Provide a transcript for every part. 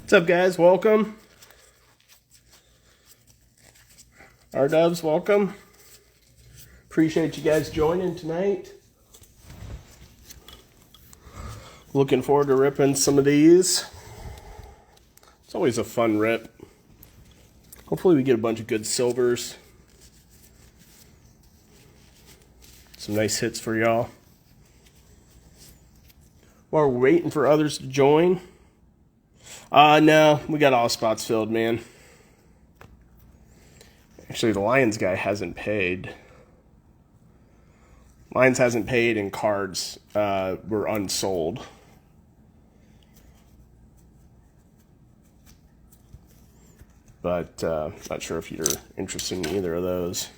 What's up, guys? Welcome. Our Doves, welcome. Appreciate you guys joining tonight. Looking forward to ripping some of these. It's always a fun rip. Hopefully we get a bunch of good silvers. Some nice hits for y'all. While we're waiting for others to join. No, we got all spots filled, man. Actually, the Lions guy hasn't paid. Lions hasn't paid and cards were unsold. But not sure if you're interested in either of those.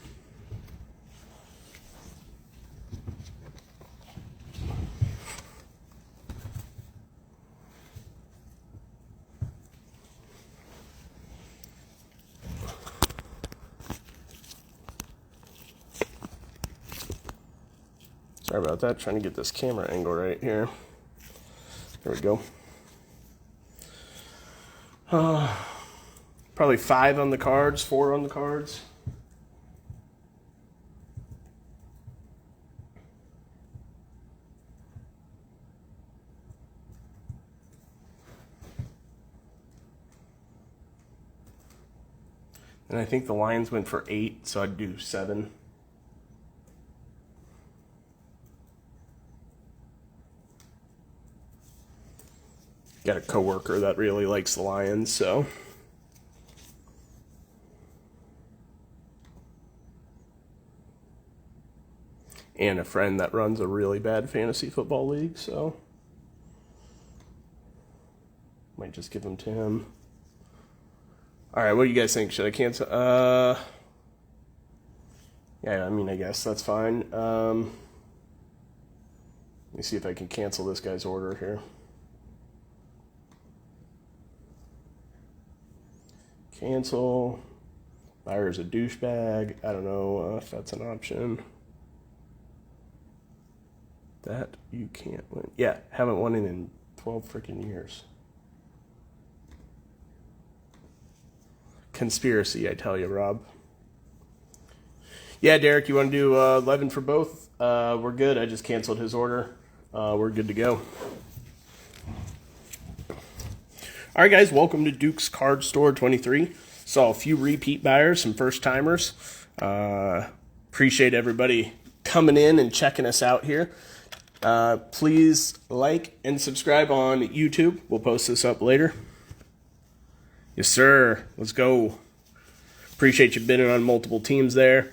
Sorry about that, trying to get this camera angle right here. There we go. Probably 5 on the cards, 4 on the cards. And I think the Lions went for 8, so I'd do 7. Got a coworker that really likes the Lions, so. And a friend that runs a really bad fantasy football league, so. Might just give them to him. All right, what do you guys think? Should I cancel? Yeah, I mean, I guess that's fine. Let me see if I can cancel this guy's order here. Cancel. Buyer's a douchebag. I don't know if that's an option. That you can't win. Yeah, haven't won it in 12 freaking years. Conspiracy, I tell you, Rob. Yeah, Derek, you want to do 11 for both? We're good. I just canceled his order. We're good to go. All right, guys, welcome to Duke's Card Store 23. Saw a few repeat buyers, some first-timers. Appreciate everybody coming in and checking us out here. Please like and subscribe on YouTube. We'll post this up later. Yes, sir. Let's go. Appreciate you bidding on multiple teams there.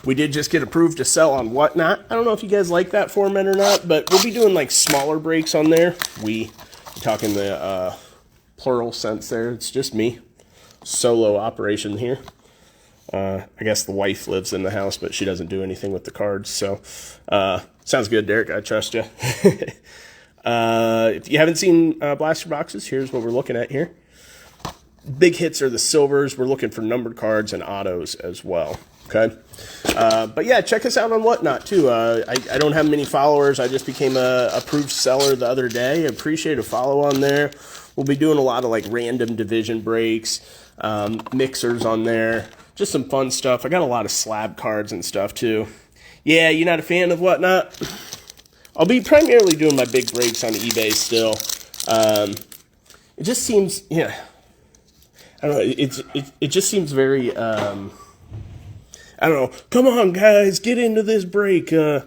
We did just get approved to sell on Whatnot. I don't know if you guys like that format or not, but we'll be doing like smaller breaks on there. We talking the plural sense there. It's just me. Solo operation here. I guess the wife lives in the house, but she doesn't do anything with the cards. So, sounds good, Derek. I trust you. If you haven't seen blaster boxes, here's what we're looking at here. Big hits are the silvers. We're looking for numbered cards and autos as well. Okay. But yeah, check us out on Whatnot too. I don't have many followers. I just became a approved seller the other day. Appreciate a follow on there. We'll be doing a lot of like random division breaks, mixers on there. Just some fun stuff. I got a lot of slab cards and stuff too. Yeah, you're not a fan of Whatnot? I'll be primarily doing my big breaks on eBay still. It just seems, yeah. I don't know. It just seems very. I don't know. Come on, guys, get into this break. You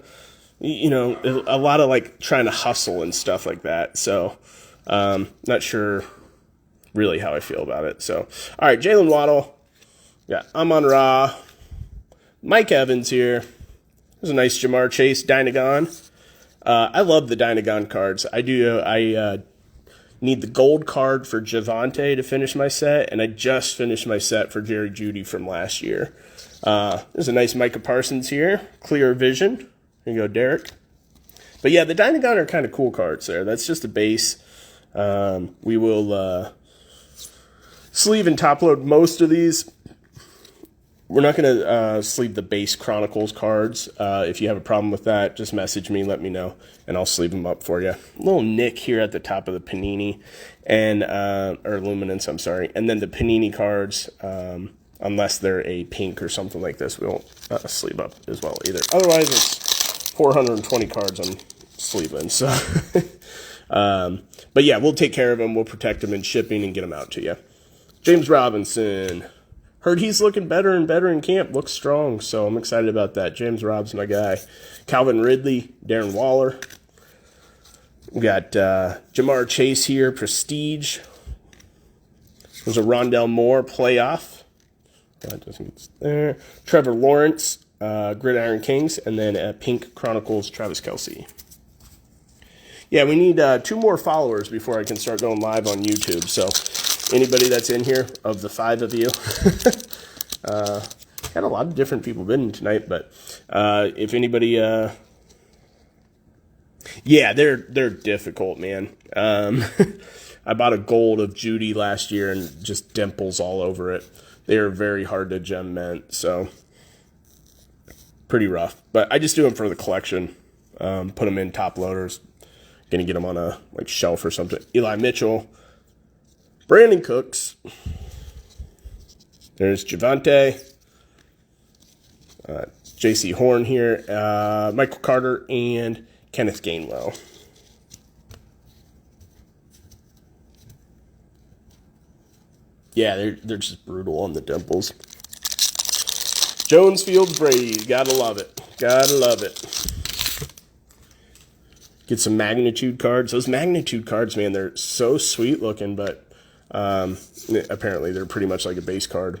know, a lot of like trying to hustle and stuff like that. So, not sure really how I feel about it. So, all right, Jalen Waddle. Yeah, Amon-Ra. Mike Evans here. There's a nice Jamar Chase Dynagon. I love the Dynagon cards. I need the gold card for Javonte to finish my set, and I just finished my set for Jerry Jeudy from last year. There's a nice Micah Parsons here. Clear vision. Here you go, Derek. But yeah, the Dynagon are kind of cool cards there. That's just a base. We will sleeve and top load most of these. We're not going to sleeve the base Chronicles cards. If you have a problem with that, just message me, let me know, and I'll sleeve them up for you. Little nick here at the top of the Panini, and or Luminance, I'm sorry. And then the Panini cards, unless they're a pink or something like this, we won't sleeve up as well either. Otherwise, it's 420 cards I'm sleeving. So, but yeah, we'll take care of them. We'll protect them in shipping and get them out to you. James Robinson. Heard he's looking better and better in camp. Looks strong, so I'm excited about that. James Rob's my guy. Calvin Ridley, Darren Waller. We got Jamar Chase here, Prestige. There's a Rondell Moore playoff. That doesn't get there. Trevor Lawrence, Gridiron Kings, and then Pink Chronicles, Travis Kelce. Yeah, we need 2 more followers before I can start going live on YouTube, so anybody that's in here, of the 5 of you, got a lot of different people bidding tonight, but if anybody, yeah, they're difficult, man. I bought a gold of Judy last year and just dimples all over it. They are very hard to gem mint, so pretty rough. But I just do them for the collection. Put them in top loaders. Gonna get them on a shelf or something. Eli Mitchell. Brandon Cooks. There's Javante. J.C. Horn here. Michael Carter and Kenneth Gainwell. Yeah, they're just brutal on the dimples. Jones, Fields, Brady. Gotta love it. Gotta love it. Get some magnitude cards. Those magnitude cards, man, they're so sweet looking, but apparently they're pretty much like a base card.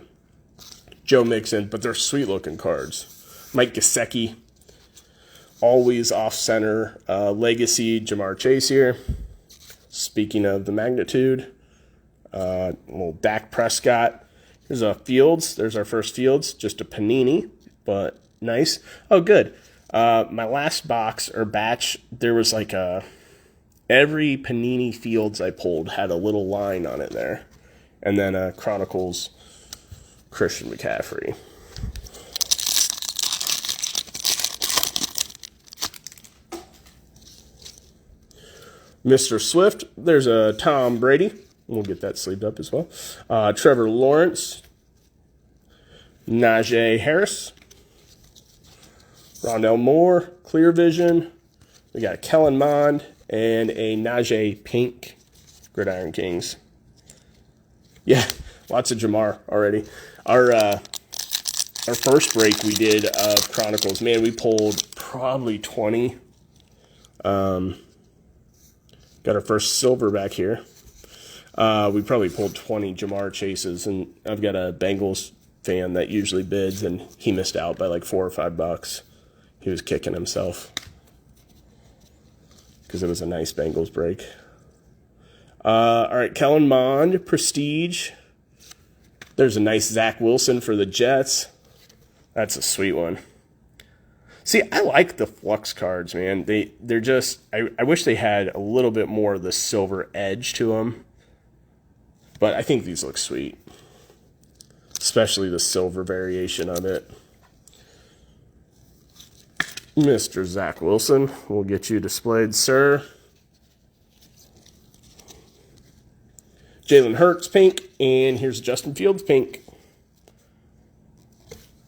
Joe Mixon, but they're sweet looking cards. Mike Gesicki, always off center. Legacy, Jamar Chase here. Speaking of the magnitude, little Dak Prescott. Here's a Fields. There's our first Fields. Just a Panini, but nice. Oh, good. My last box or batch, there was every Panini Fields I pulled had a little line on it there. And then Chronicles Christian McCaffrey. Mr. Swift, there's a Tom Brady. We'll get that sleeved up as well. Trevor Lawrence. Najee Harris. Rondell Moore, Clear Vision. We got a Kellen Mond and a Najee Pink Gridiron Kings. Yeah, lots of Jamar already. Our first break we did of Chronicles, man, we pulled probably 20. Got our first silver back here. We probably pulled 20 Jamar Chases, and I've got a Bengals fan that usually bids, and he missed out by like $4 or $5. He was kicking himself because it was a nice Bengals break. All right, Kellen Mond, Prestige. There's a nice Zach Wilson for the Jets. That's a sweet one. See, I like the Flux cards, man. They're just, I wish they had a little bit more of the silver edge to them. But I think these look sweet. Especially the silver variation of it. Mr. Zach Wilson, we'll get you displayed, sir. Jalen Hurts, pink, and here's Justin Fields, pink.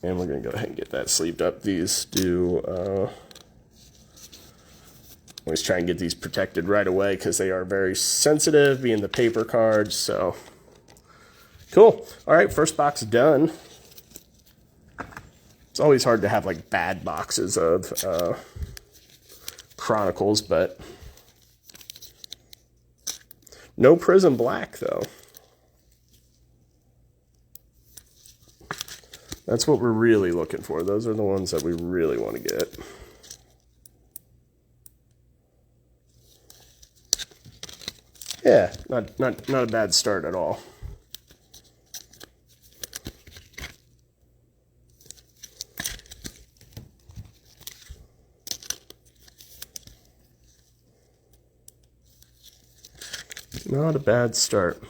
And we're going to go ahead and get that sleeved up. These do, always try and get these protected right away because they are very sensitive, being the paper cards, so cool. All right, first box done. It's always hard to have bad boxes of Chronicles, but no Prism Black, though. That's what we're really looking for. Those are the ones that we really want to get. Yeah, not a bad start at all. Not a bad start.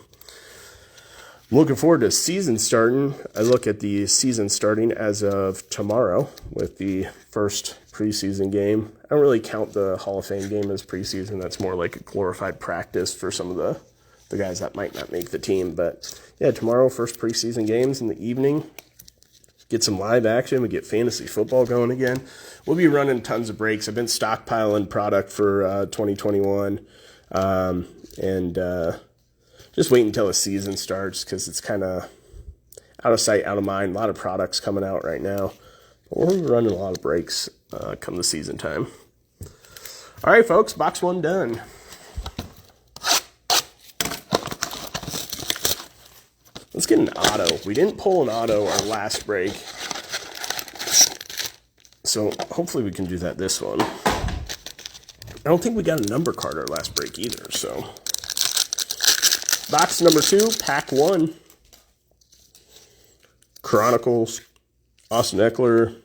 Looking forward to season starting. I look at the season starting as of tomorrow with the first preseason game. I don't really count the Hall of Fame game as preseason. That's more like a glorified practice for some of the guys that might not make the team. But yeah, tomorrow, first preseason games in the evening. Get some live action. We get fantasy football going again. We'll be running tons of breaks. I've been stockpiling product for 2021. Just wait until the season starts because it's kind of out of sight, out of mind. A lot of products coming out right now. But we're running a lot of breaks come the season time. All right, folks, box one done. Let's get an auto. We didn't pull an auto our last break. So hopefully we can do that this one. I don't think we got a number card our last break either, so... Box number 2, pack 1. Chronicles, Austin Eckler,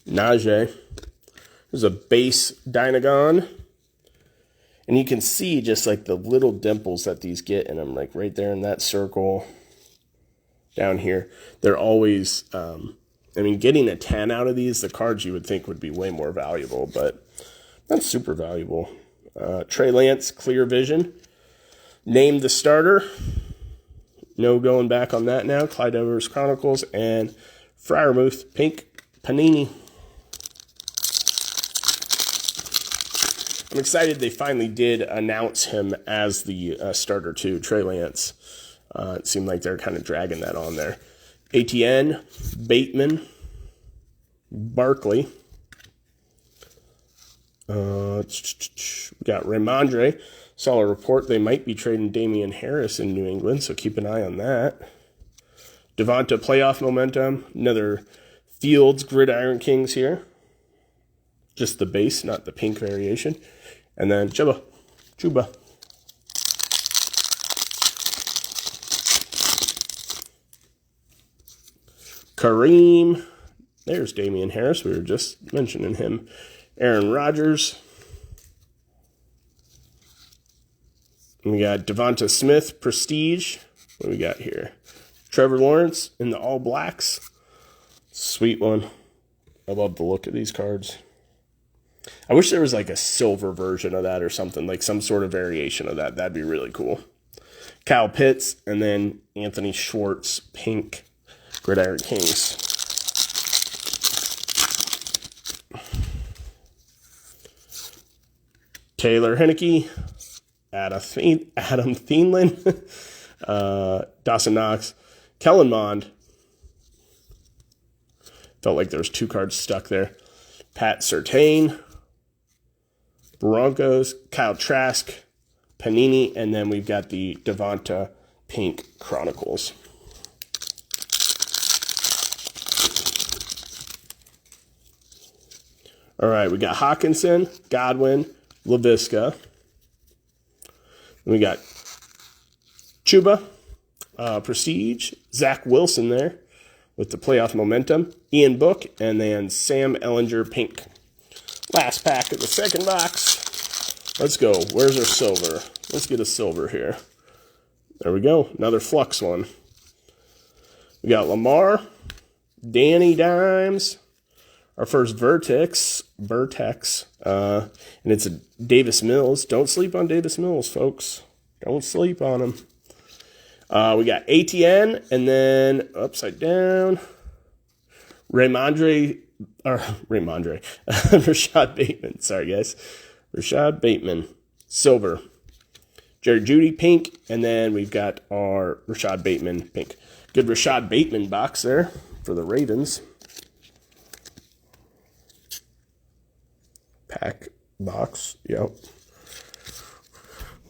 Najee. There's a base Dynagon. And you can see just like the little dimples that these get in them, like right there in that circle down here. They're always, getting a 10 out of these, the cards you would think would be way more valuable, but that's super valuable. Trey Lance, Clear Vision. Named the starter. No going back on that now. Clyde Edwards Chronicles and Freiermuth Pink Panini. I'm excited they finally did announce him as the starter too, Trey Lance. It seemed like they're kind of dragging that on there. ATN, Bateman, Barkley. We got Ramondre. Saw a report they might be trading Damian Harris in New England, so keep an eye on that. Devonta playoff momentum. Another Fields Gridiron Kings here. Just the base, not the pink variation. And then Chuba. Kareem. There's Damian Harris. We were just mentioning him. Aaron Rodgers. We got Devonta Smith, Prestige. What do we got here? Trevor Lawrence in the All Blacks. Sweet one. I love the look of these cards. I wish there was like a silver version of that or something, like some sort of variation of that. That'd be really cool. Kyle Pitts, and then Anthony Schwartz, Pink Gridiron Kings. Taylor Heineke. Adam Thielen, Dawson Knox, Kellen Mond. Felt like there was 2 cards stuck there. Pat Surtain, Broncos, Kyle Trask, Panini, and then we've got the Devonta Pink Chronicles. All right, we got Hawkinson, Godwin, LaVisca. We got Chuba, Prestige, Zach Wilson there with the playoff momentum, Ian Book, and then Sam Ellinger Pink. Last pack of the second box. Let's go. Where's our silver? Let's get a silver here. There we go. Another flux one. We got Lamar, Danny Dimes, our first Vertex, and it's a Davis Mills. Don't sleep on Davis Mills, folks. Don't sleep on him. We got ATN, and then upside down, Rashad Bateman. Sorry, guys. Rashad Bateman, silver. Jerry Jeudy, pink, and then we've got our Rashad Bateman, pink. Good Rashad Bateman box there for the Ravens. Pack box, yep.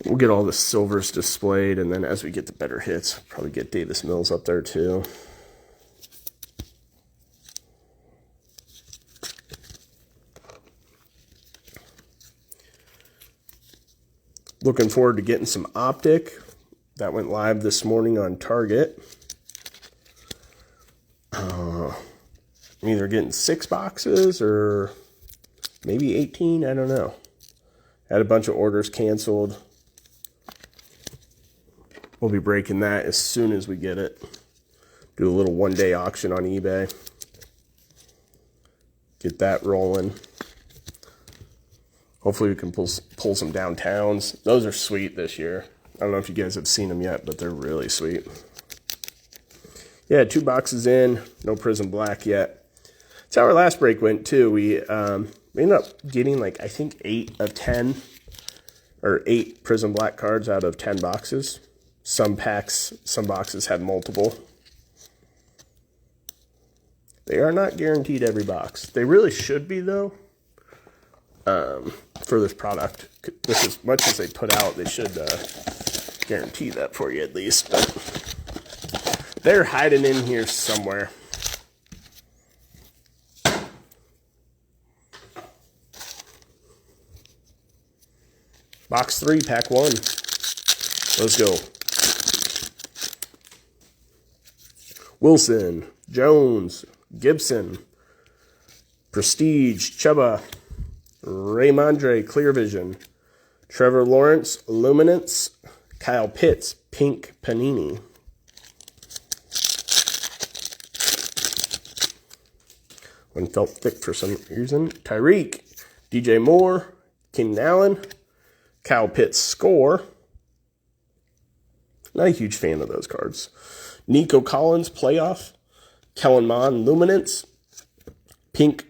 We'll get all the silvers displayed, and then as we get the better hits, probably get Davis Mills up there too. Looking forward to getting some Optic. That went live this morning on Target. I'm either getting 6 boxes or maybe 18, I don't know. Had a bunch of orders canceled. We'll be breaking that as soon as we get it. Do a little one-day auction on eBay. Get that rolling. Hopefully we can pull some downtowns. Those are sweet this year. I don't know if you guys have seen them yet, but they're really sweet. Yeah, 2 boxes in. No Prism Black yet. That's how our last break went, too. We ended up getting, like, I think 8 of 10. Or 8 Prism Black cards out of 10 boxes. Some boxes had multiple. They are not guaranteed every box. They really should be, though, for this product. This, as much as they put out, they should guarantee that for you at least. But they're hiding in here somewhere. Box 3, pack 1. Let's go. Wilson, Jones, Gibson, Prestige, Chuba, Raymondre, Clear Vision, Trevor Lawrence, Luminance, Kyle Pitts, Pink Panini. One felt thick for some reason. Tyreek, DJ Moore, Keenan Allen, Kyle Pitts Score. Not a huge fan of those cards. Nico Collins Playoff, Kellen Mond Luminance, Pink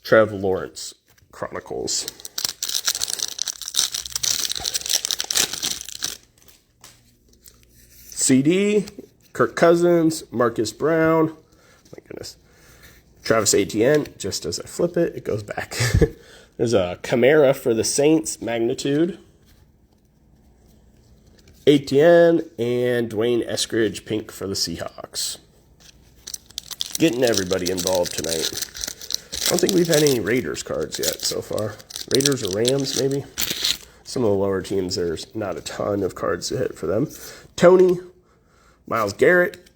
Trev Lawrence Chronicles. CD, Kirk Cousins, Marcus Brown. My goodness. Travis Etienne. Just as I flip it, it goes back. There's a Camara for the Saints, Magnitude. Etienne and Dwayne Eskridge, pink for the Seahawks. Getting everybody involved tonight. I don't think we've had any Raiders cards yet so far. Raiders or Rams, maybe. Some of the lower teams, there's not a ton of cards to hit for them. Tony, Myles Garrett,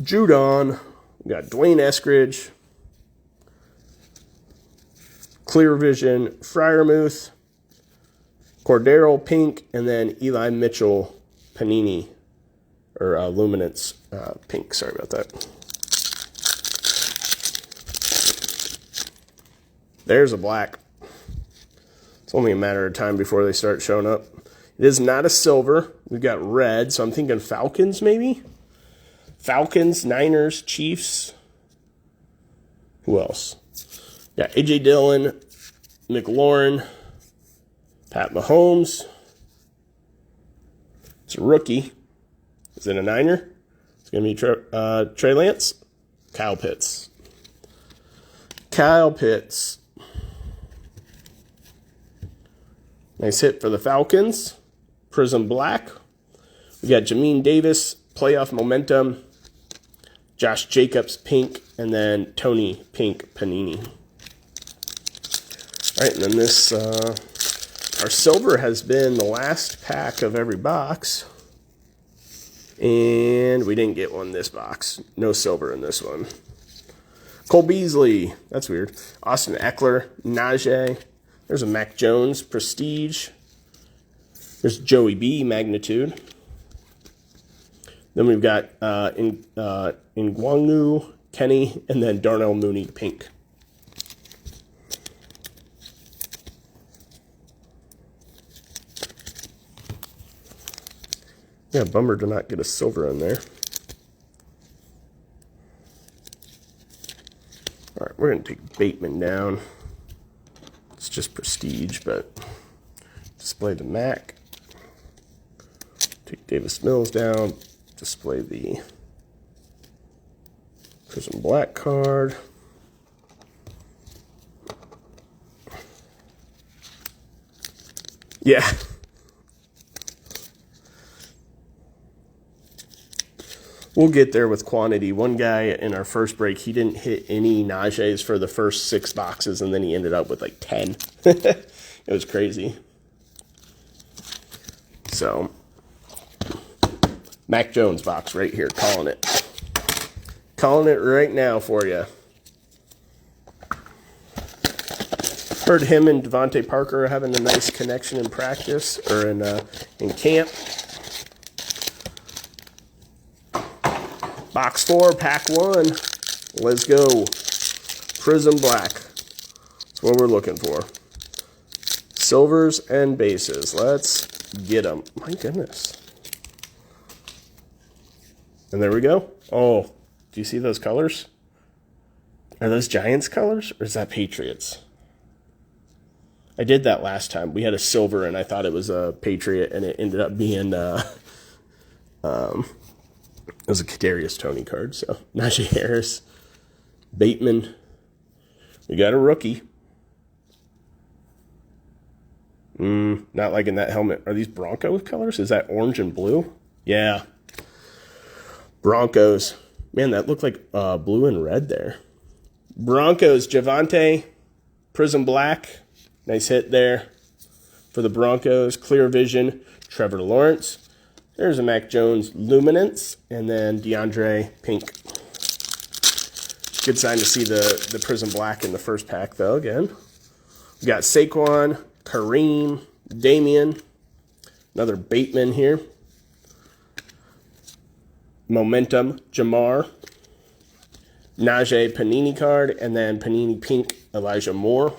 Judon. We got Dwayne Eskridge, Clear Vision, Freiermuth, Cordero pink, and then Eli Mitchell Panini, or Luminance pink. Sorry about that. There's a black. It's only a matter of time before they start showing up. It is not a silver. We've got red, so I'm thinking Falcons maybe? Falcons, Niners, Chiefs. Who else? Got A.J. Dillon, McLaurin, Pat Mahomes. It's a rookie. Is it a Niner? It's going to be Trey Lance. Kyle Pitts. Kyle Pitts. Nice hit for the Falcons. Prism Black. We got Jamin Davis, Playoff Momentum. Josh Jacobs, pink. And then Tony, pink, Panini. All right, and then this... our silver has been the last pack of every box. And we didn't get one this box. No silver in this one. Cole Beasley. That's weird. Austin Eckler. Najee. There's a Mac Jones. Prestige. There's Joey B. Magnitude. Then we've got Ngwangu, Kenny, and then Darnell Mooney, pink. Yeah, bummer to not get a silver in there. All right, we're going to take Bateman down. It's just Prestige, but display the Mac. Take Davis Mills down. Display the Prism Black card. Yeah. We'll get there with quantity. One guy in our first break, he didn't hit any Najees for the first 6 boxes, and then he ended up with like 10. It was crazy. So, Mac Jones box right here, calling it. Calling it right now for you. Heard him and Devontae Parker are having a nice connection in practice, or in camp. Box 4, pack 1. Let's go. Prism Black. That's what we're looking for. Silvers and bases. Let's get them. My goodness. And there we go. Oh, do you see those colors? Are those Giants colors or is that Patriots? I did that last time. We had a silver and I thought it was a Patriot and it ended up being it was a Kadarius Toney card. So Najee Harris, Bateman. We got a rookie. Not liking that helmet. Are these Broncos colors? Is that orange and blue? Yeah. Broncos. Man, that looked like blue and red there. Broncos, Javonte, Prism Black. Nice hit there for the Broncos. Clear Vision, Trevor Lawrence. There's a Mac Jones Luminance, and then DeAndre Pink. Good sign to see the Prism Black in the first pack, though, again. We got Saquon, Kareem, Damian, another Bateman here. Momentum, Jamar. Najee Panini card, and then Panini Pink, Elijah Moore.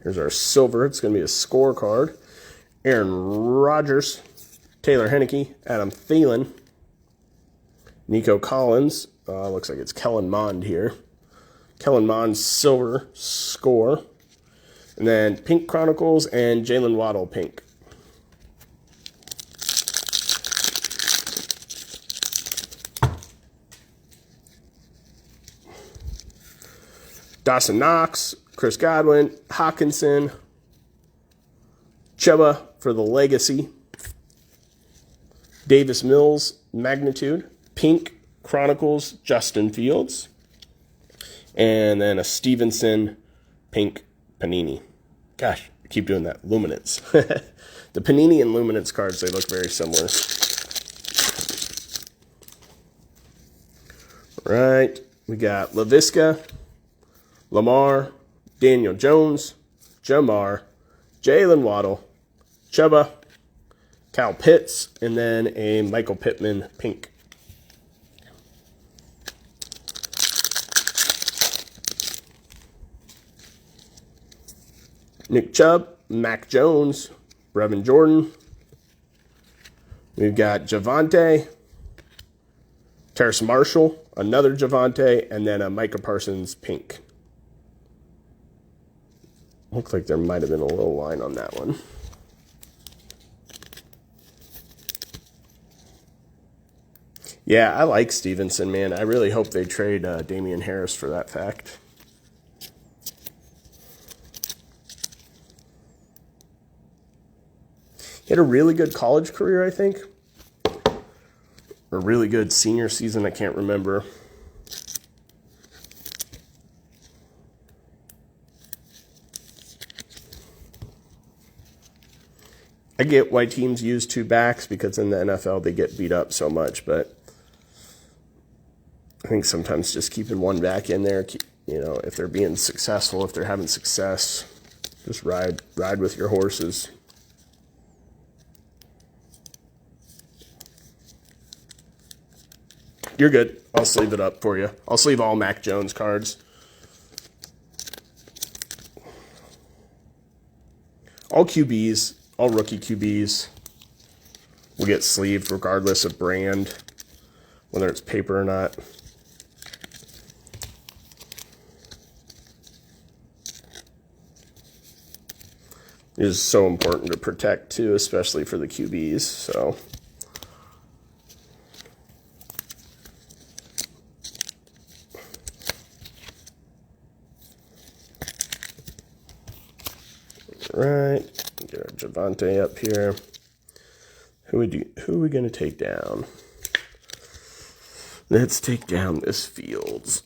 Here's our silver. It's going to be a scorecard. Aaron Rodgers, Taylor Heineke, Adam Thielen, Nico Collins. Looks like it's Kellen Mond here. Kellen Mond silver score. And then Pink Chronicles and Jalen Waddle Pink. Dawson Knox, Chris Godwin, Hawkinson, Chuba for the Legacy, Davis Mills, Magnitude, Pink Chronicles, Justin Fields, and then a Stevenson, Pink Panini. Gosh, I keep doing that. Luminance. The Panini and Luminance cards, they look very similar. Right, we got LaVisca, Lamar, Daniel Jones, Jamar, Jalen Waddle, Chuba, Kyle Pitts, and then a Michael Pittman Pink. Nick Chubb, Mac Jones, Brevin Jordan. We've got Javonte, Terrace Marshall, another Javonte, and then a Micah Parsons Pink. Looks like there might have been a little line on that one. Yeah, I like Stevenson, man. I really hope they trade Damian Harris for that fact. He had a really good college career, I think. Or a really good senior season, I can't remember. I get why teams use two backs because in the NFL they get beat up so much, but I think sometimes just keeping one back in there, you know, if they're being successful, if they're having success, just ride with your horses. You're good. I'll sleeve it up for you. I'll sleeve all Mac Jones cards. All QBs. All rookie QBs will get sleeved regardless of brand, whether it's paper or not. It is so important to protect too, especially for the QBs. So right. Get our Javonte up here. Who are we going to take down? Let's take down this Fields.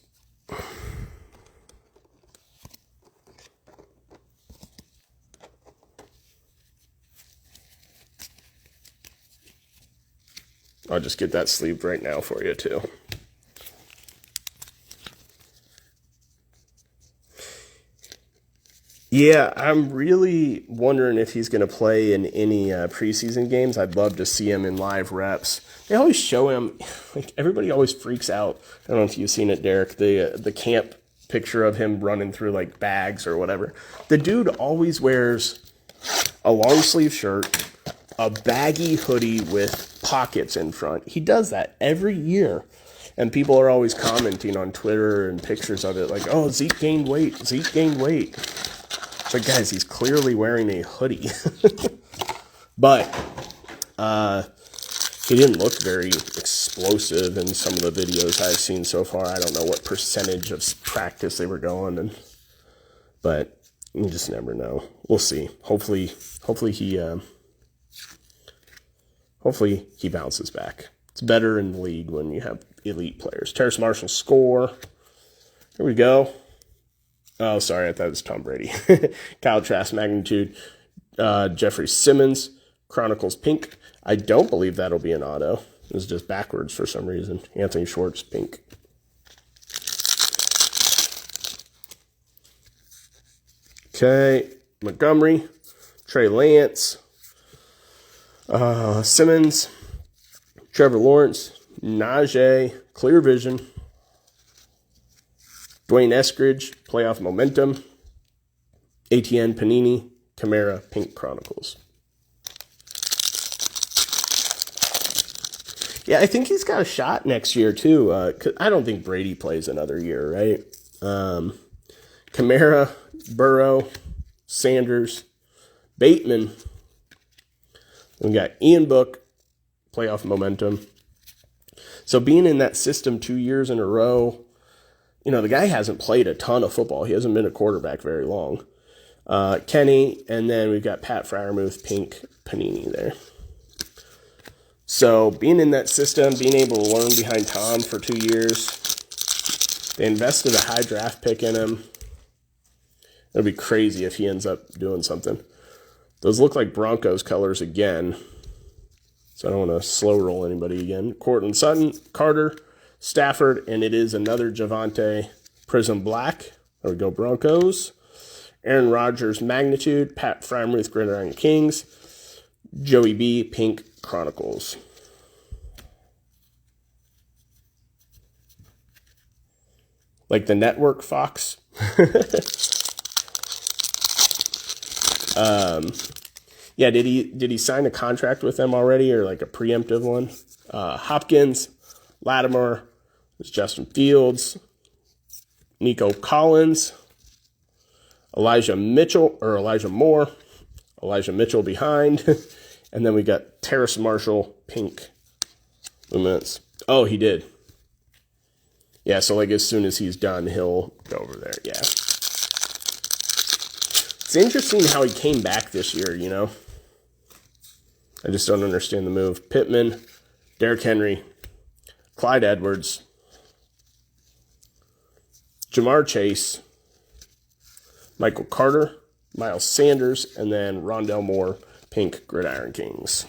I'll just get that sleeved right now for you too. Yeah, I'm really wondering if he's going to play in any preseason games. I'd love to see him in live reps. They always show him, like everybody always freaks out. I don't know if you've seen it, Derek. The camp picture of him running through like bags or whatever. The dude always wears a long sleeve shirt, a baggy hoodie with pockets in front. He does that every year. And people are always commenting on Twitter and pictures of it like, oh, Zeke gained weight. Zeke gained weight. But guys, he's clearly wearing a hoodie. But he didn't look very explosive in some of the videos I've seen so far. I don't know what percentage of practice they were going, but you just never know. We'll see. Hopefully he bounces back. It's better in the league when you have elite players. Terrace Marshall score. Here we go. Oh, sorry, I thought it was Tom Brady. Kyle Trask magnitude. Jeffrey Simmons, Chronicles pink. I don't believe that'll be an auto. It was just backwards for some reason. Anthony Schwartz pink. Okay, Montgomery, Trey Lance, Simmons, Trevor Lawrence, Najee, clear vision. Dwayne Eskridge, playoff momentum. ATN, Panini, Kamara, pink Chronicles. Yeah, I think he's got a shot next year, too. 'Cause I don't think Brady plays another year, right? Kamara, Burrow, Sanders, Bateman. We got Ian Book, playoff momentum. So being in that system 2 years in a row, you know, the guy hasn't played a ton of football. He hasn't been a quarterback very long. Kenny, and then we've got Pat Freiermuth, pink Panini there. So being in that system, being able to learn behind Tom for 2 years, they invested a high draft pick in him. It'll be crazy if he ends up doing something. Those look like Broncos colors again. So I don't want to slow roll anybody again. Cortland Sutton, Carter, Stafford, and it is another Javonte Prism Black. There we go, Broncos. Aaron Rodgers, magnitude. Pat Freiermuth, Gridiron Kings. Joey B, pink Chronicles. Like the network Fox. Yeah, did he sign a contract with them already, or like a preemptive one? Hopkins, Lattimore, there's Justin Fields, Nico Collins, Elijah Moore, Elijah Mitchell behind, and then we got Terrace Marshall, pink luminance. Oh, he did. Yeah, so like as soon as he's done, he'll go over there. Yeah. It's interesting how he came back this year, you know. I just don't understand the move. Pittman, Derrick Henry, Clyde Edwards, Jamar Chase, Michael Carter, Miles Sanders, and then Rondell Moore, pink Gridiron Kings.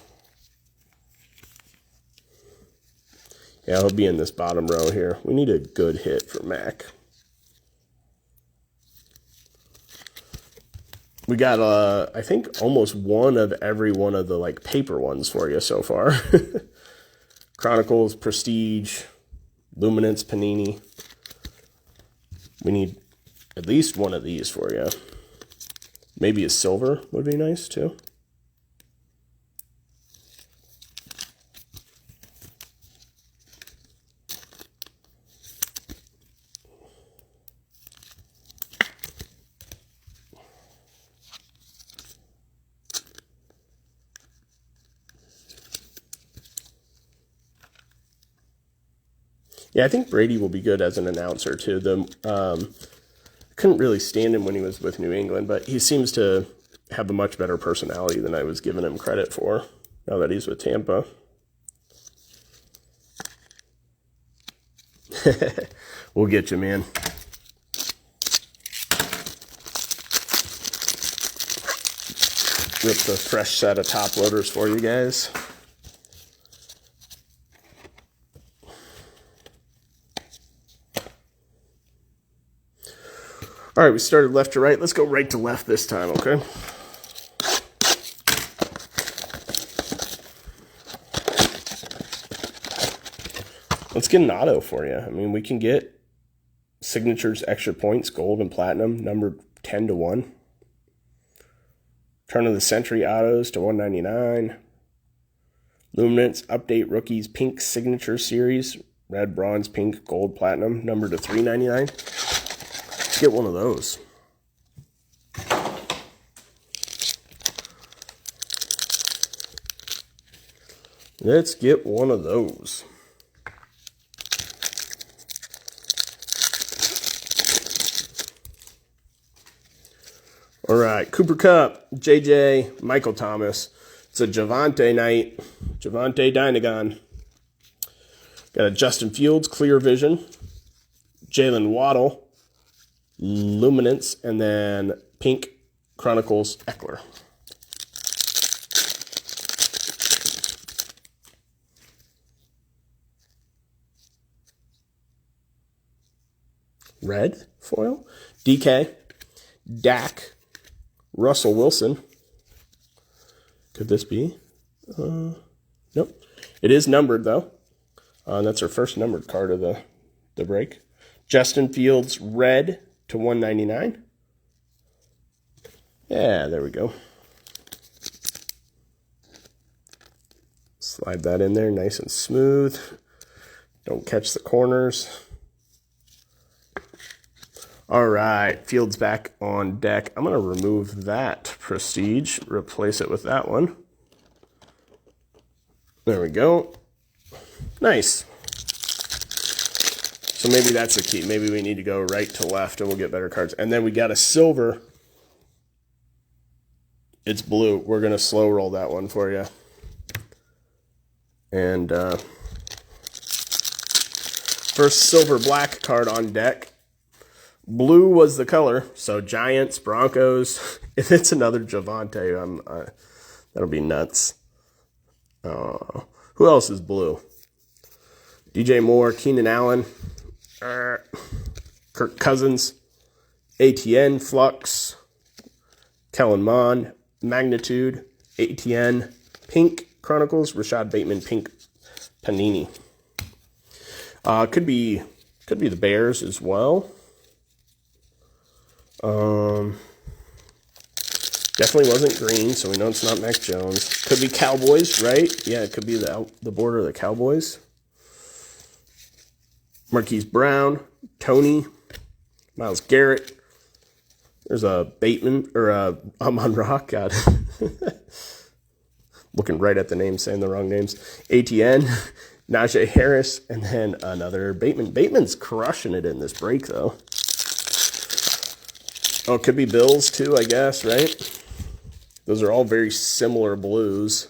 Yeah, he'll be in this bottom row here. We need a good hit for Mac. We got, I think, almost one of every one of the, like, paper ones for you so far. Chronicles, Prestige, Luminance, Panini. We need at least one of these for you. Maybe a silver would be nice, too. Yeah, I think Brady will be good as an announcer, too. Couldn't really stand him when he was with New England, but he seems to have a much better personality than I was giving him credit for now that he's with Tampa. We'll get you, man. Rip the fresh set of top loaders for you guys. All right, we started left to right. Let's go right to left this time, okay? Let's get an auto for you. I mean, we can get signatures, extra points, gold and platinum, numbered 10 to 1. Turn of the Century autos to 199. Luminance Update Rookies Pink Signature Series, red, bronze, pink, gold, platinum, numbered to 399. Let's get one of those. Let's get one of those. All right, Cooper Kupp, JJ, Michael Thomas. It's a Javante night. Javante Dynagon. Got a Justin Fields, Clear Vision. Jalen Waddle, Luminance, and then Pink Chronicles Eckler. Red foil. DK, Dak, Russell Wilson. Could this be? Nope. It is numbered, though. That's our first numbered card of the break. Justin Fields, red to 199. Yeah, there we go. Slide that in there nice and smooth. Don't catch the corners. All right, Fields back on deck. I'm going to remove that Prestige, replace it with that one. There we go. Nice. So maybe that's the key. Maybe we need to go right to left and we'll get better cards. And then we got a silver. It's blue. We're going to slow roll that one for you. And first silver black card on deck. Blue was the color, so Giants, Broncos. If it's another Javante, that'll be nuts. Who else is blue? DJ Moore, Keenan Allen, Kirk Cousins, ATN, Flux, Kellen Mond, Magnitude, ATN, Pink Chronicles, Rashad Bateman, Pink Panini. Could be the Bears as well. Definitely wasn't green, so we know it's not Mac Jones. Could be Cowboys, right? Yeah, it could be the border of the Cowboys. Marquise Brown, Tony, Myles Garrett. There's a Bateman, or a Amon-Ra, God. Looking right at the names, saying the wrong names. ATN, Najee Harris, and then another Bateman. Bateman's crushing it in this break, though. Oh, it could be Bills, too, I guess, right? Those are all very similar blues,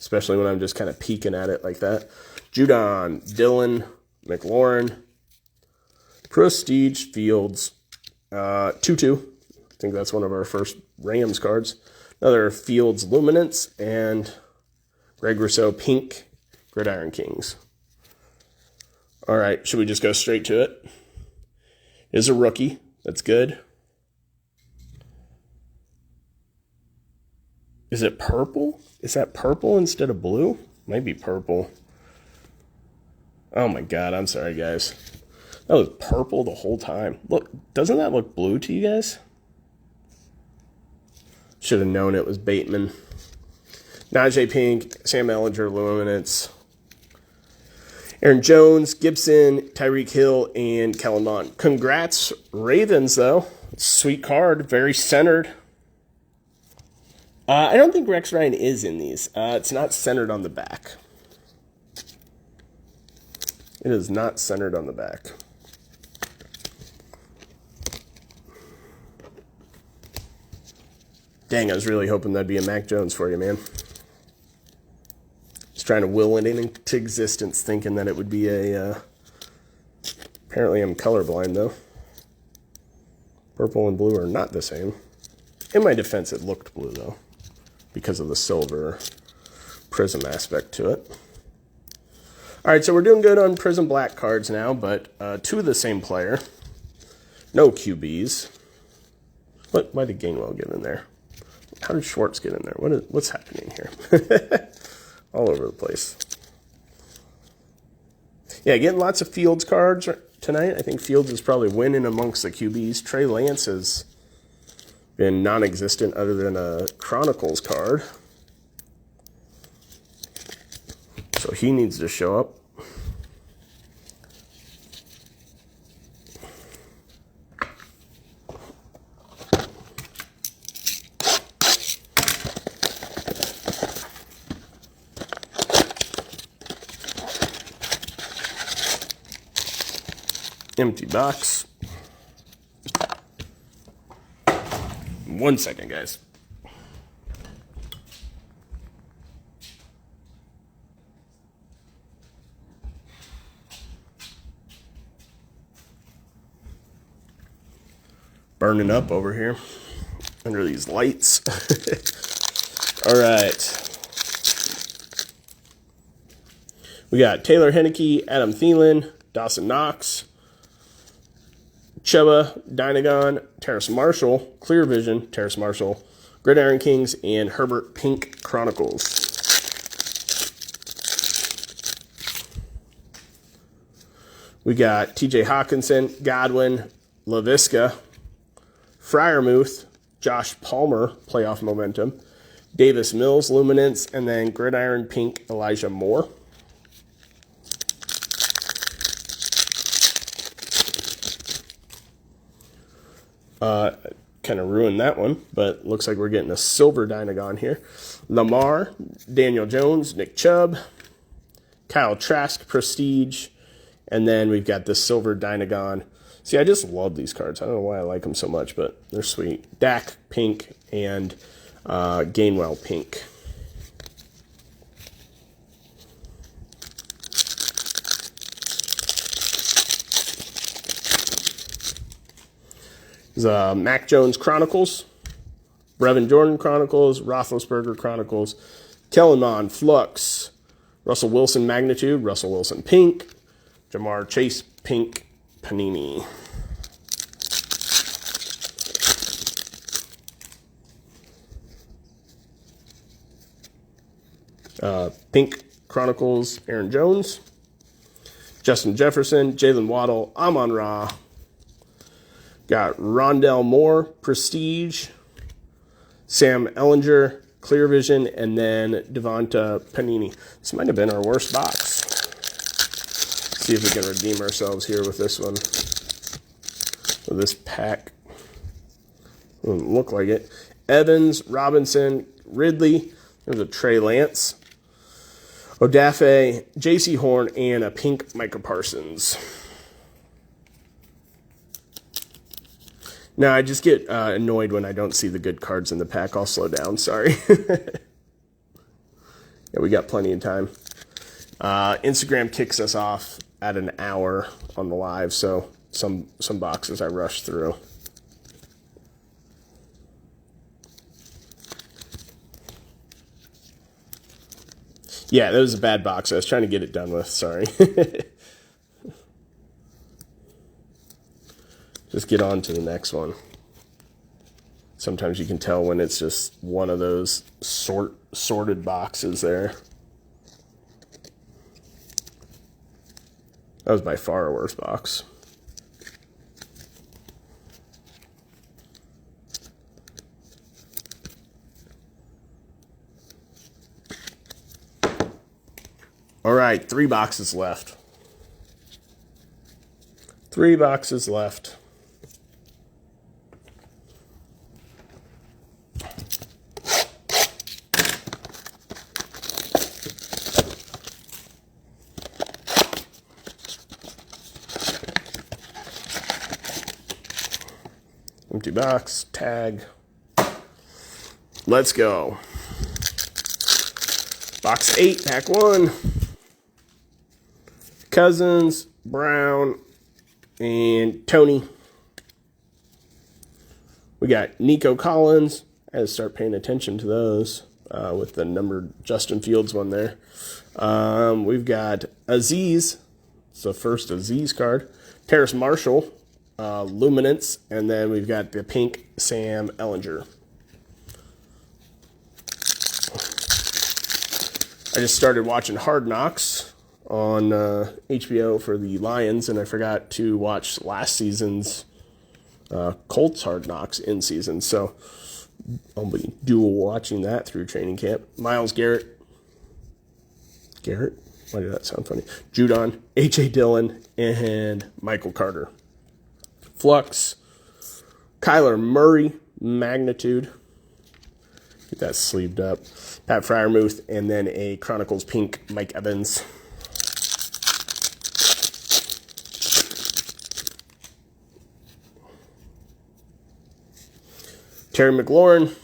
especially when I'm just kind of peeking at it like that. Judon, Dylan, McLaurin, Prestige, Fields, 2-2. I think that's one of our first Rams cards. Another Fields Luminance, and Greg Rousseau, Pink, Gridiron Kings. All right, should we just go straight to it? Is a rookie. That's good. Is it purple? Is that purple instead of blue? Might be purple. Oh my God, I'm sorry, guys. That was purple the whole time. Look, doesn't that look blue to you guys? Should have known it was Bateman. Najee Pink, Sam Ellinger, Luminance, Aaron Jones, Gibson, Tyreek Hill, and Kellen Mond. Congrats, Ravens, though. Sweet card, very centered. I don't think Rex Ryan is in these. It's not centered on the back. It is not centered on the back. Dang, I was really hoping that'd be a Mac Jones for you, man. Just trying to will it into existence, thinking that it would be a... Apparently I'm colorblind, though. Purple and blue are not the same. In my defense, it looked blue, though, because of the silver prism aspect to it. All right, so we're doing good on prism black cards now, but two of the same player. No QBs. Why did Gainwell get in there? How did Schwartz get in there? What's happening here? All over the place. Yeah, getting lots of Fields cards tonight. I think Fields is probably winning amongst the QBs. Trey Lance has been non-existent other than a Chronicles card. So he needs to show up. Empty box. 1 second, guys. Burning up over here under these lights. All right. We got Taylor Henneke, Adam Thielen, Dawson Knox, Chuba, Dynagon, Terrace Marshall, Clear Vision, Terrace Marshall, Gridiron Kings, and Herbert Pink Chronicles. We got TJ Hawkinson, Godwin, LaVisca, Freiermuth, Josh Palmer, Playoff Momentum, Davis Mills, Luminance, and then Gridiron Pink, Elijah Moore. Kind of ruined that one, but looks like we're getting a silver Dynagon here. Lamar, Daniel Jones, Nick Chubb, Kyle Trask, Prestige, and then we've got the silver Dynagon. See, I just love these cards. I don't know why I like them so much, but they're sweet. Dak, pink, and Gainwell, pink. Mac Jones Chronicles, Brevin Jordan Chronicles, Roethlisberger Chronicles, Kellen Mond Flux, Russell Wilson Magnitude, Russell Wilson Pink, Jamar Chase Pink, Panini. Pink Chronicles, Aaron Jones, Justin Jefferson, Jalen Waddle, Amon-Ra. Got Rondell Moore, Prestige, Sam Ellinger, Clear Vision, and then Devonta Panini. This might have been our worst box. See if we can redeem ourselves here with this one. With this pack. Doesn't look like it. Evans, Robinson, Ridley. There's a Trey Lance. Odafe, J.C. Horn, and a pink Micah Parsons. Now, I just get annoyed when I don't see the good cards in the pack. I'll slow down, sorry. Yeah, we got plenty of time. Instagram kicks us off at an hour on the live, so some boxes I rush through. Yeah, that was a bad box. I was trying to get it done with, sorry. Just get on to the next one. Sometimes you can tell when it's just one of those sorted boxes there. That was by far a worse box. All right, 3 boxes left. 3 boxes left. Empty box, tag. Let's go. Box 8, pack 1. Cousins, Brown, and Tony. We got Nico Collins. I had to start paying attention to those with the numbered Justin Fields one there. We've got Aziz. It's the first Aziz card. Terrace Marshall. Luminance, and then we've got the pink Sam Ellinger. I just started watching Hard Knocks on HBO for the Lions, and I forgot to watch last season's Colts Hard Knocks in season, so I'll be dual watching that through training camp. Myles Garrett? Why did that sound funny? Judon, A.J. Dillon, and Michael Carter. Flux, Kyler Murray, Magnitude. Get that sleeved up. Pat Freiermuth, and then a Chronicles pink Mike Evans. Terry McLaurin,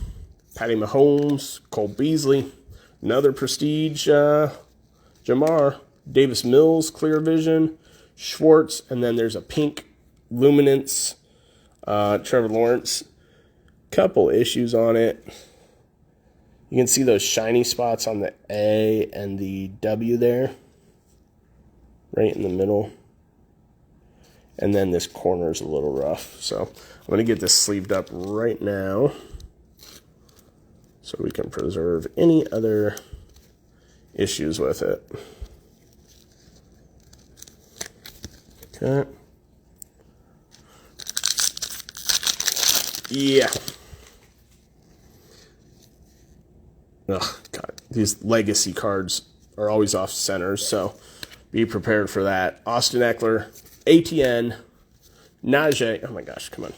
Patty Mahomes, Cole Beasley, another Prestige Jamar, Davis Mills, Clear Vision, Schwartz, and then there's a pink Luminance, Trevor Lawrence. Couple issues on it. You can see those shiny spots on the A and the W there, right in the middle. And then this corner is a little rough. So I'm going to get this sleeved up right now so we can preserve any other issues with it. Okay. Yeah. Oh, God. These legacy cards are always off center, so be prepared for that. Austin Eckler, ATN, Najee. Oh, my gosh, come on.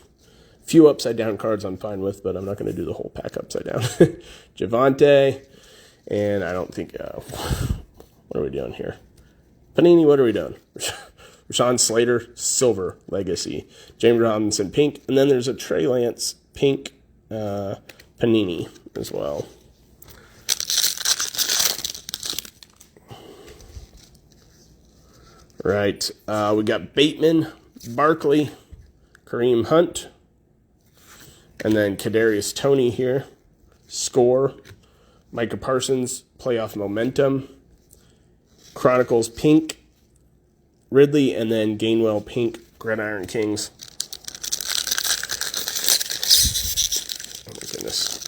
Few upside down cards I'm fine with, but I'm not going to do the whole pack upside down. Javonte, and I don't think... what are we doing here? Panini, what are we doing? Rashawn Slater, silver, legacy. James Robinson, pink. And then there's a Trey Lance, pink Panini as well. Right. We got Bateman, Barkley, Kareem Hunt, and then Kadarius Toney here. Score. Micah Parsons, playoff momentum. Chronicles, pink. Ridley, and then Gainwell, pink. Gridiron Kings. Oh my goodness.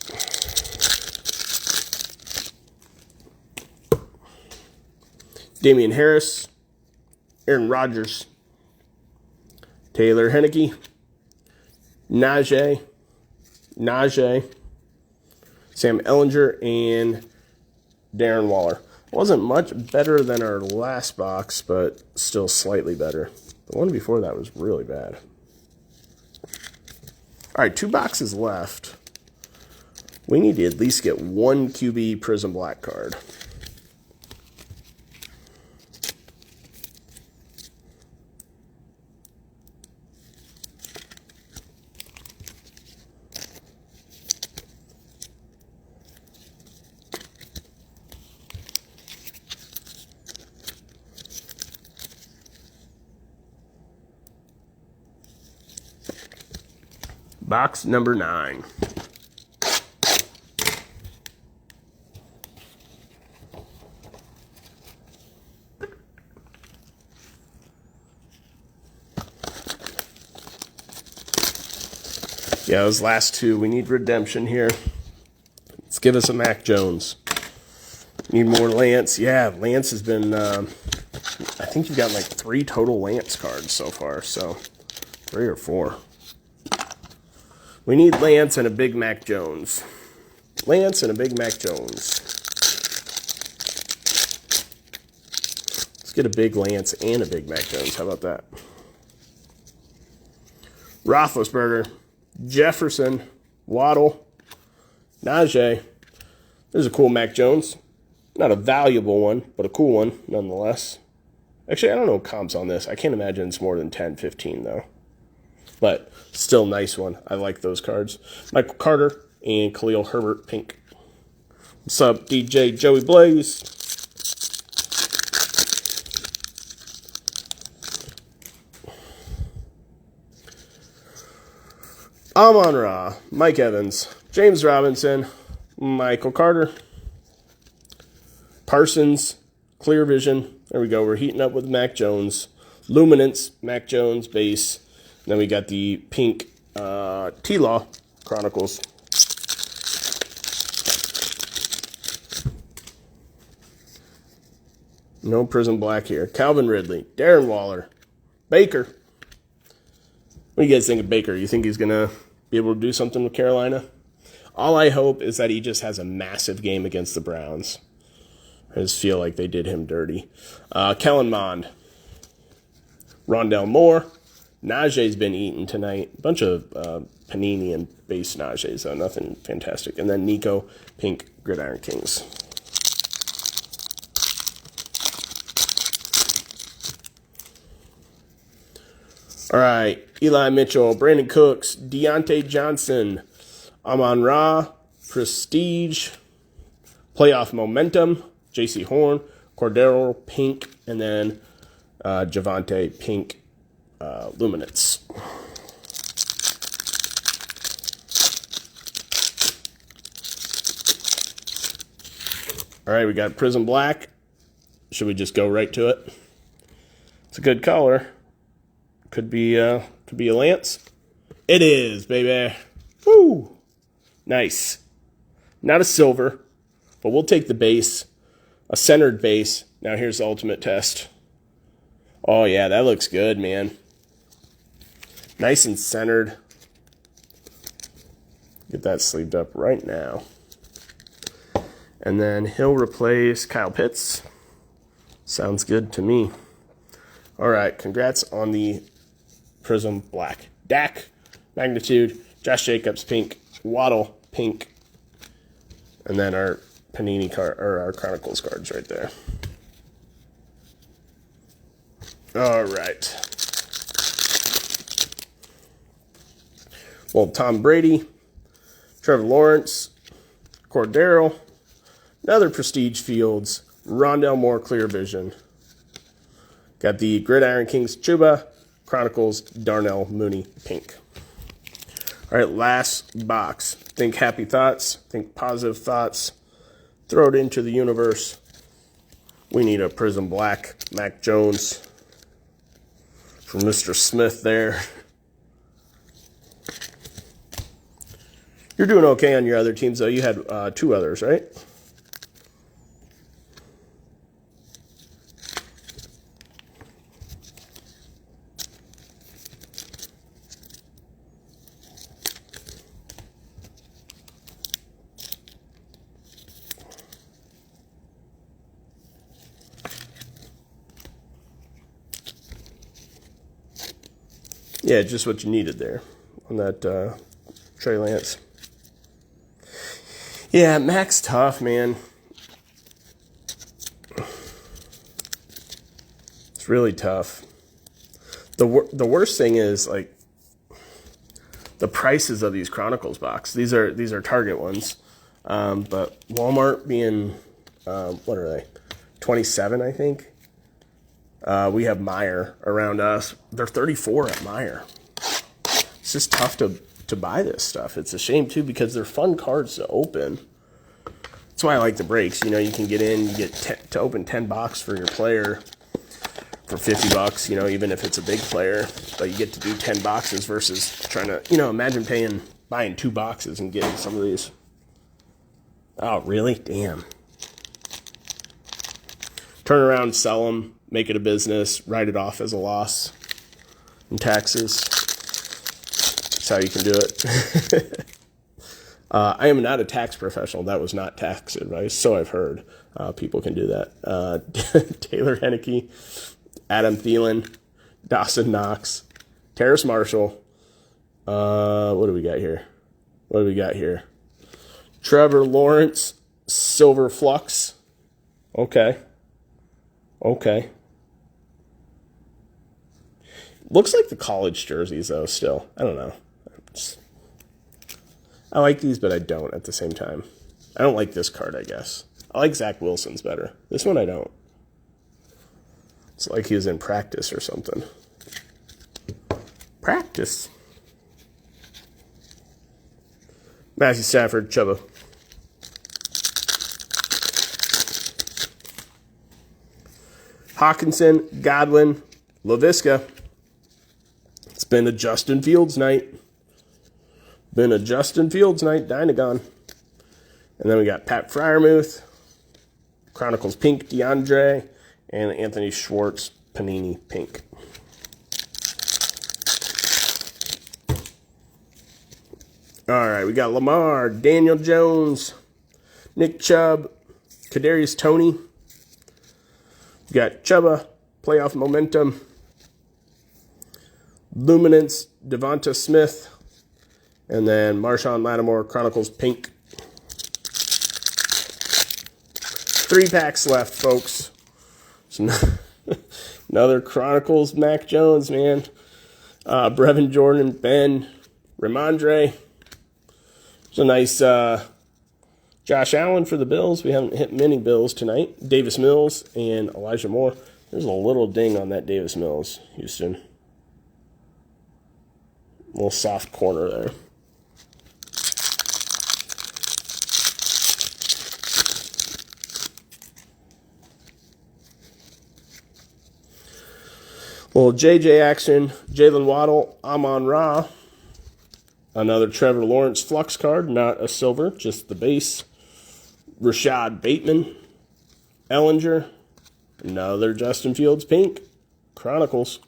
Damian Harris, Aaron Rodgers, Taylor Henneke, Najee, Sam Ellinger, and Darren Waller. Wasn't much better than our last box, but still slightly better. The one before that was really bad. All right, 2 boxes left. We need to at least get 1 QB Prism Black card. Box number 9. Yeah, those last 2, we need redemption here. Let's give us a Mac Jones. Need more Lance. Yeah, Lance has been, I think you've got like 3 total Lance cards so far, so 3 or 4. We need Lance and a big Mac Jones. Lance and a big Mac Jones. Let's get a big Lance and a big Mac Jones. How about that? Roethlisberger, Jefferson, Waddle, Najee. There's a cool Mac Jones. Not a valuable one, but a cool one nonetheless. Actually, I don't know comps on this. I can't imagine it's more than 10, 15 though. But still nice one. I like those cards. Michael Carter and Khalil Herbert, pink. What's up, DJ Joey Blaze? Amon-Ra, Mike Evans, James Robinson, Michael Carter, Parsons, Clear Vision. There we go. We're heating up with Mac Jones. Luminance, Mac Jones, base. Then we got the pink T-Law Chronicles. No Prism Black here. Calvin Ridley, Darren Waller, Baker. What do you guys think of Baker? You think he's going to be able to do something with Carolina? All I hope is that he just has a massive game against the Browns. I just feel like they did him dirty. Kellen Mond, Rondell Moore. Najee's been eaten tonight. Bunch of Panini and base Najee's, so nothing fantastic. And then Nico, pink Gridiron Kings. All right, Eli Mitchell, Brandon Cooks, Deontay Johnson, Amon-Ra, Prestige, Playoff Momentum, J.C. Horn, Cordero, pink, and then Javonte, pink, Luminance. All right, we got Prism Black. Should we just go right to it? It's a good color. Could be a Lance. It is, baby. Woo! Nice. Not a silver, but we'll take the base. A centered base. Now here's the ultimate test. Oh, yeah, that looks good, man. Nice and centered. Get that sleeved up right now. And then he'll replace Kyle Pitts. Sounds good to me. All right, congrats on the Prism Black. Dak, Magnitude, Josh Jacobs, pink, Waddle, pink, and then our Panini card, or our Chronicles cards right there. All right. Well, Tom Brady, Trevor Lawrence, Cordero, another Prestige Fields, Rondell Moore, Clear Vision. Got the Gridiron Kings, Chuba, Chronicles, Darnell Mooney, pink. All right, last box. Think happy thoughts. Think positive thoughts. Throw it into the universe. We need a Prism Black. Mac Jones from Mr. Smith there. You're doing okay on your other teams, though. You had 2 others, right? Yeah, just what you needed there on that Trey Lance. Yeah, Mac's tough, man. It's really tough. The worst thing is, like, the prices of these Chronicles box. These are Target ones, but Walmart being what are they? 27, I think. We have Meyer around us. They're 34 at Meyer. It's just tough to buy this stuff. It's a shame, too, because they're fun cards to open. That's why I like the breaks. You know, you can get in, you get to open 10 box for your player for $50, you know, even if it's a big player. But you get to do 10 boxes versus trying to, you know, imagine buying 2 boxes and getting some of these. Oh, really? Damn. Turn around, sell them, make it a business, write it off as a loss in taxes. That's how you can do it. I am not a tax professional. That was not tax advice, so I've heard. People can do that. Taylor Henneke, Adam Thielen, Dawson Knox, Terrace Marshall. What do we got here? Trevor Lawrence, Silver Flux. Okay. Looks like the college jerseys, though, still. I don't know. I like these, but I don't at the same time. I don't like this card, I guess. I like Zach Wilson's better. This one I don't. It's like he was in practice or something. Practice. Matthew Stafford, Chuba. Hawkinson, Godwin, Laviska. It's Been a Justin Fields night. Dynagon. And then we got Pat Freiermuth, Chronicles Pink, DeAndre, and Anthony Schwartz, Panini Pink. All right, we got Lamar, Daniel Jones, Nick Chubb, Kadarius Toney. We got Chubba, Playoff Momentum, Luminance, Devonta Smith, and then Marshawn Lattimore, Chronicles Pink. 3 packs left, folks. So another Chronicles Mac Jones, man. Brevin Jordan, Ben, Ramondre. It's a nice Josh Allen for the Bills. We haven't hit many Bills tonight. Davis Mills and Elijah Moore. There's a little ding on that Davis Mills, Houston. A little soft corner there. Little JJ action. Jalen Waddle, Amon-Ra. Another Trevor Lawrence Flux card, not a silver, just the base. Rashad Bateman, Ellinger, another Justin Fields Pink, Chronicles.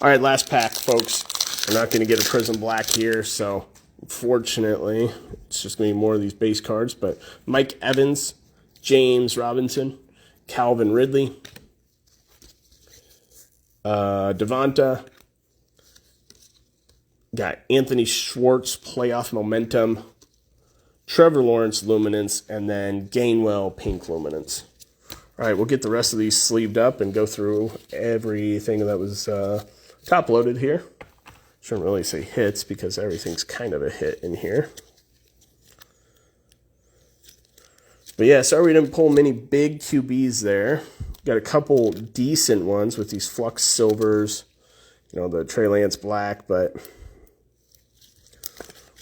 All right, last pack, folks. We're not going to get a Prism Black here, so unfortunately, it's just going to be more of these base cards. But Mike Evans, James Robinson, Calvin Ridley, Devonta. Got Anthony Schwartz, Playoff Momentum, Trevor Lawrence, Luminance, and then Gainwell, Pink Luminance. All right, we'll get the rest of these sleeved up and go through everything that was top-loaded here. Shouldn't really say hits because everything's kind of a hit in here. But yeah, sorry we didn't pull many big QBs there. Got a couple decent ones with these Flux Silvers, you know, the Trey Lance Black, but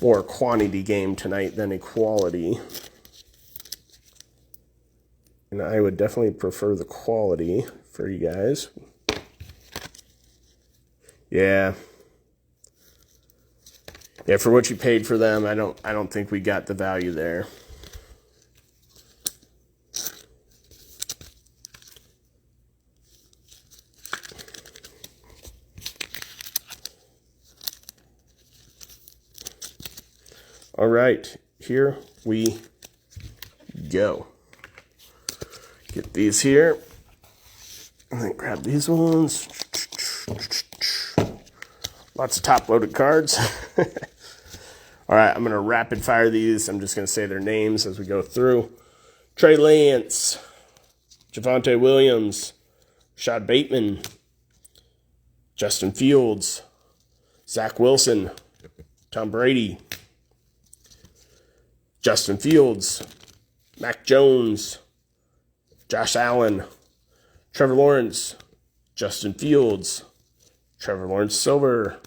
more a quantity game tonight than a quality. And I would definitely prefer the quality for you guys. Yeah. Yeah, for what you paid for them, I don't think we got the value there. All right, here we go. Get these here. And then grab these ones. Lots of top-loaded cards. All right, I'm going to rapid fire these. I'm just going to say their names as we go through. Trey Lance, Javonte Williams, Rashad Bateman, Justin Fields, Zach Wilson, Tom Brady, Justin Fields, Mac Jones, Josh Allen, Trevor Lawrence, Justin Fields, Trevor Lawrence Silver,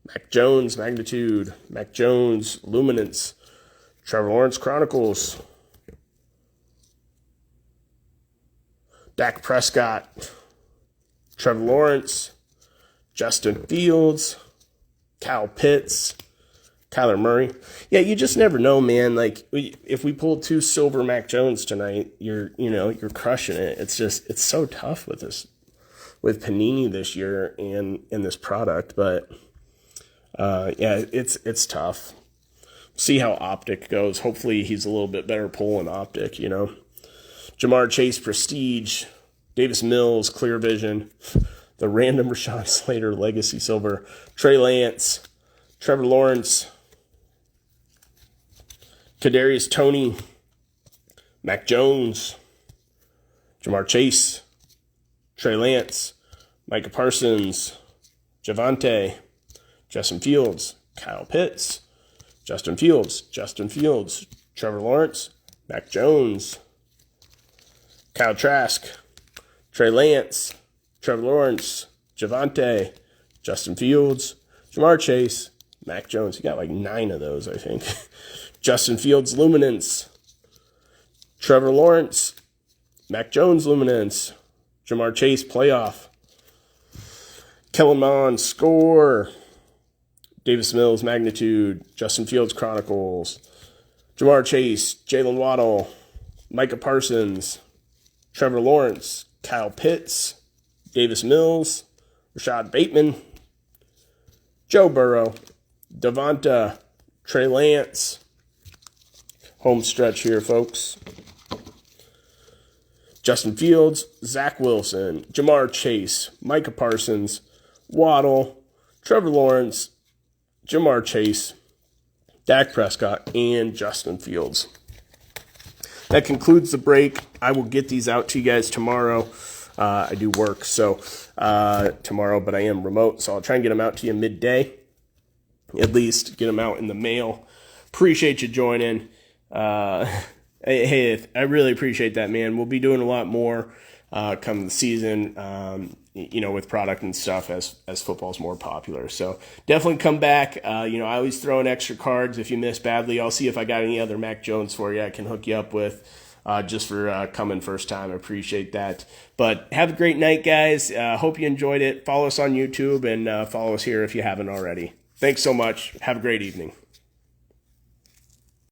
Mac Jones Magnitude, Mac Jones Luminance, Trevor Lawrence Chronicles, Dak Prescott, Trevor Lawrence, Justin Fields, Kyle Pitts, Kyler Murray. Yeah, you just never know, man. Like, if we pull 2 silver Mac Jones tonight, you're crushing it. It's so tough with with Panini this year and in this product. But yeah, it's tough. See how Optic goes. Hopefully, he's a little bit better pulling Optic. You know, Jamar Chase Prestige, Davis Mills Clear Vision, the random Rashawn Slater Legacy Silver, Trey Lance, Trevor Lawrence, Kadarius Toney, Mac Jones, Jamar Chase, Trey Lance, Micah Parsons, Javonte, Justin Fields, Kyle Pitts, Justin Fields, Trevor Lawrence, Mac Jones, Kyle Trask, Trey Lance, Trevor Lawrence, Javonte, Justin Fields, Jamar Chase, Mac Jones. You got like 9 of those, I think. Justin Fields Luminance, Trevor Lawrence, Mac Jones Luminance, Jamar Chase Playoff, Kellen Mond Score, Davis Mills, Magnitude, Justin Fields, Chronicles, Jamar Chase, Jalen Waddle, Micah Parsons, Trevor Lawrence, Kyle Pitts, Davis Mills, Rashad Bateman, Joe Burrow, Devonta, Trey Lance. Home stretch here, folks. Justin Fields, Zach Wilson, Jamar Chase, Micah Parsons, Waddle, Trevor Lawrence, Jamar Chase, Dak Prescott, and Justin Fields. That concludes the break. I will get these out to you guys tomorrow. I do work tomorrow, but I am remote, so I'll try and get them out to you midday. At least get them out in the mail. Appreciate you joining. Hey, I really appreciate that, man. We'll be doing a lot more come the season, with product and stuff as football's more popular. So definitely come back. I always throw in extra cards if you miss badly. I'll see if I got any other Mac Jones for you I can hook you up with just for coming first time. I appreciate that. But have a great night, guys. Hope you enjoyed it. Follow us on YouTube and follow us here if you haven't already. Thanks so much. Have a great evening.